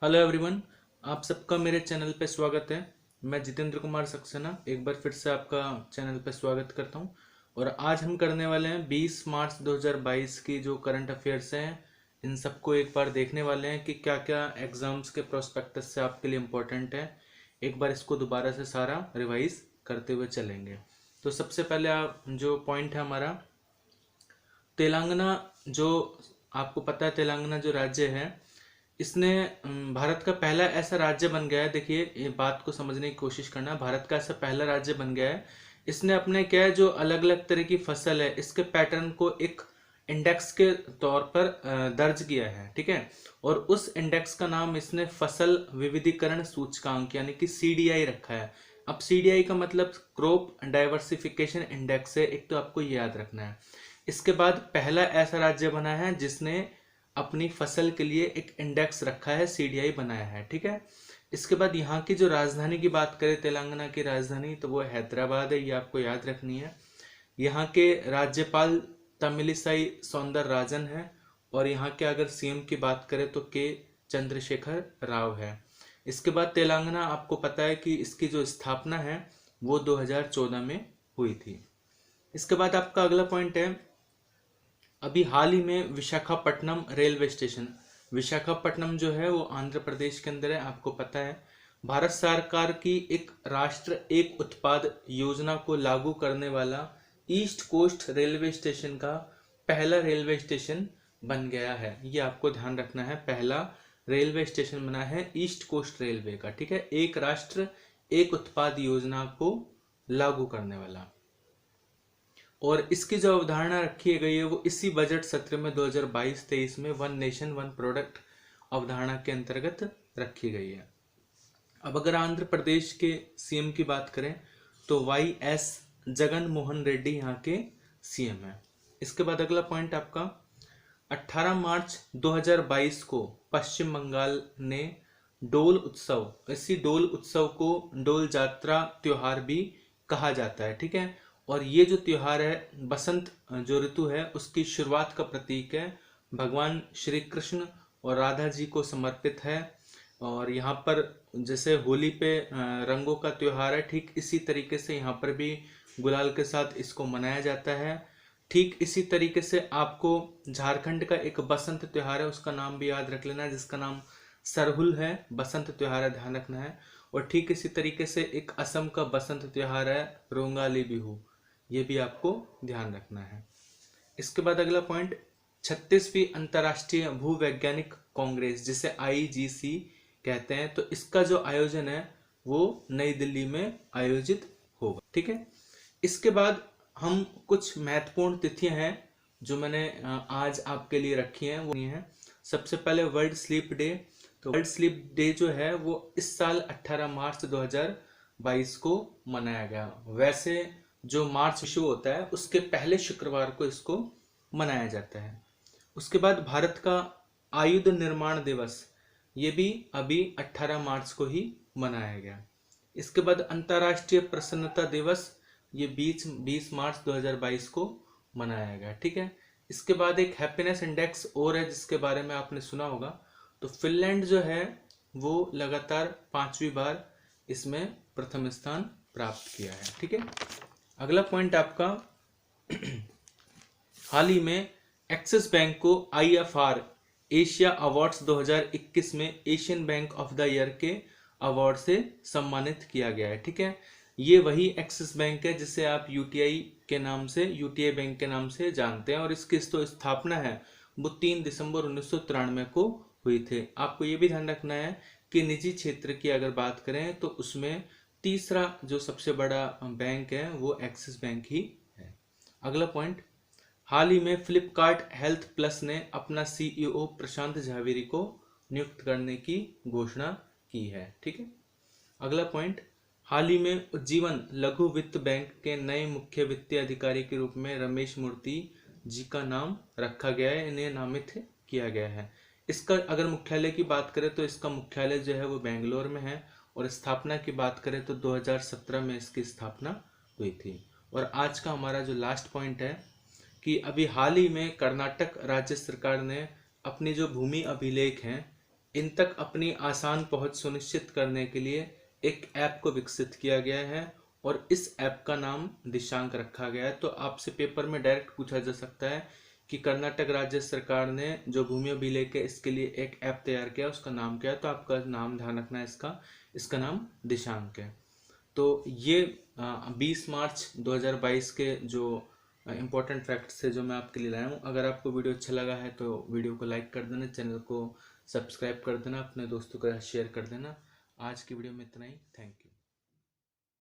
Hello everyone. आप सबका मेरे चैनल पे स्वागत है। मैं जितेंद्र कुमार सक्सेना एक बार फिर से आपका चैनल पे स्वागत करता हूं। और आज हम करने वाले हैं 20 मार्च 2022 की जो करंट अफेयर्स हैं, इन सबको एक बार देखने वाले हैं कि क्या क्या एग्जाम्स के प्रोस्पेक्टस से आपके लिए इम्पोर्टेंट है। एक बार इसको दोबारा से सारा रिवाइज करते हुए चलेंगे। तो सबसे पहले आप जो पॉइंट है हमारा, तेलंगाना। जो आपको पता है, तेलंगाना जो राज्य है, इसने भारत का पहला ऐसा राज्य बन गया है। देखिए, ये बात को समझने की कोशिश करना। भारत का ऐसा पहला राज्य बन गया है। इसने अपने क्या है, जो अलग अलग तरह की फसल है, इसके पैटर्न को एक इंडेक्स के तौर पर दर्ज किया है। ठीक है। और उस इंडेक्स का नाम इसने फसल विविधीकरण सूचकांक यानी कि सीडीआई रखा है। अब सीडीआई का मतलब क्रॉप डाइवर्सिफिकेशन इंडेक्स है, एक तो आपको ये याद रखना है। इसके बाद पहला ऐसा राज्य बना है जिसने अपनी फसल के लिए एक इंडेक्स रखा है, सीडीआई बनाया है। ठीक है। इसके बाद यहाँ की जो राजधानी की बात करें, तेलंगाना की राजधानी, तो वो हैदराबाद है, ये आपको याद रखनी है। यहाँ के राज्यपाल तमिलिसाई सौंदरराजन है। और यहाँ के अगर सीएम की बात करें तो के चंद्रशेखर राव है। इसके बाद तेलंगाना, आपको पता है कि इसकी जो स्थापना है वो 2014 में हुई थी। इसके बाद आपका अगला पॉइंट है, अभी हाल ही में विशाखापट्टनम रेलवे स्टेशन, विशाखापट्टनम जो है वो आंध्र प्रदेश के अंदर है, आपको पता है। भारत सरकार की एक राष्ट्र एक उत्पाद योजना को लागू करने वाला ईस्ट कोस्ट रेलवे स्टेशन का पहला रेलवे स्टेशन बन गया है। ये आपको ध्यान रखना है, पहला रेलवे स्टेशन बना है ईस्ट कोस्ट रेलवे का। ठीक है। एक राष्ट्र एक उत्पाद योजना को लागू करने वाला। और इसकी जो अवधारणा रखी गई है वो इसी बजट सत्र में 2022-23 में वन नेशन वन प्रोडक्ट अवधारणा के अंतर्गत रखी गई है। अब अगर आंध्र प्रदेश के सीएम की बात करें तो वाई एस जगन मोहन रेड्डी यहाँ के सीएम है। इसके बाद अगला पॉइंट आपका, 18 मार्च 2022 को पश्चिम बंगाल ने डोल उत्सव, इसी डोल उत्सव को डोल जात्रा त्योहार भी कहा जाता है। ठीक है। और ये जो त्योहार है, बसंत जो ऋतु है उसकी शुरुआत का प्रतीक है, भगवान श्री कृष्ण और राधा जी को समर्पित है। और यहाँ पर जैसे होली पे रंगों का त्योहार है, ठीक इसी तरीके से यहाँ पर भी गुलाल के साथ इसको मनाया जाता है। ठीक इसी तरीके से आपको झारखंड का एक बसंत त्योहार है, उसका नाम भी याद रख लेना है, जिसका नाम सरहुल है, बसंत त्योहार है, ध्यान रखना है। और ठीक इसी तरीके से एक असम का बसंत त्योहार है, रोंगाली बिहू, ये भी आपको ध्यान रखना है। इसके बाद अगला पॉइंट, 36वीं अंतर्राष्ट्रीय भूवैज्ञानिक कांग्रेस, जिसे आईजीसी कहते हैं, तो इसका जो आयोजन है वो नई दिल्ली में आयोजित होगा। ठीक है। इसके बाद हम कुछ महत्वपूर्ण तिथियां हैं जो मैंने आज आपके लिए रखी हैं, वो ये हैं। सबसे पहले वर्ल्ड स्लीप डे। तो वर्ल्ड स्लीप डे जो है वो इस साल 18 मार्च 2022 को मनाया गया। वैसे जो मार्च इशू होता है उसके पहले शुक्रवार को इसको मनाया जाता है। उसके बाद भारत का आयुध निर्माण दिवस, ये भी अभी 18 मार्च को ही मनाया गया। इसके बाद अंतर्राष्ट्रीय प्रसन्नता दिवस, ये 20 मार्च 2022 को मनाया गया। ठीक है। इसके बाद एक हैप्पीनेस इंडेक्स और है जिसके बारे में आपने सुना होगा। तो फिनलैंड जो है वो लगातार 5वीं बार इसमें प्रथम स्थान प्राप्त किया है। ठीक है। अगला पॉइंट आपका, हाल ही में एक्सिस बैंक को आईएफआर एशिया अवार्ड्स 2021 में Asian bank of the year के अवार्ड से सम्मानित किया गया है। ठीक है। ये वही एक्सिस बैंक है जिसे आप यूटीआई के नाम से, यूटीआई बैंक के नाम से जानते हैं। और इसकी जो स्थापना है वो 3 दिसंबर 1993 को हुई थी। आपको ये भी ध्यान रखना है कि निजी क्षेत्र की अगर बात करें तो उसमें तीसरा जो सबसे बड़ा बैंक है वो एक्सिस बैंक ही है। अगला पॉइंट, हाल ही में फ्लिपकार्ट हेल्थ प्लस ने अपना सीईओ प्रशांत झावेरी को नियुक्त करने की घोषणा की है। ठीक है। अगला पॉइंट, हाल ही में उज्जीवन लघु वित्त बैंक के नए मुख्य वित्तीय अधिकारी के रूप में रमेश मूर्ति जी का नाम रखा गया है, इन्हें नामित किया गया है। इसका अगर मुख्यालय की बात करें तो इसका मुख्यालय जो है वो बेंगलोर में है। और स्थापना की बात करें तो 2017 में इसकी स्थापना हुई थी। और आज का हमारा जो लास्ट पॉइंट है कि अभी हाल ही में कर्नाटक राज्य सरकार ने अपनी जो भूमि अभिलेख हैं इन तक अपनी आसान पहुंच सुनिश्चित करने के लिए एक ऐप को विकसित किया गया है और इस ऐप का नाम दिशांक रखा गया है। तो आपसे पेपर में डायरेक्ट पूछा जा सकता है कि कर्नाटक राज्य सरकार ने जो भूमि अभिलेख है इसके लिए एक ऐप तैयार किया, उसका नाम क्या है? तो आपका नाम ध्यान रखना है इसका नाम दिशांक है। तो ये 20 मार्च 2022 के जो इम्पोर्टेंट फैक्ट्स थे जो मैं आपके लिए लाया हूँ। अगर आपको वीडियो अच्छा लगा है तो वीडियो को लाइक कर देना, चैनल को सब्सक्राइब कर देना, अपने दोस्तों के साथ शेयर कर देना। आज की वीडियो में इतना ही। Thank you.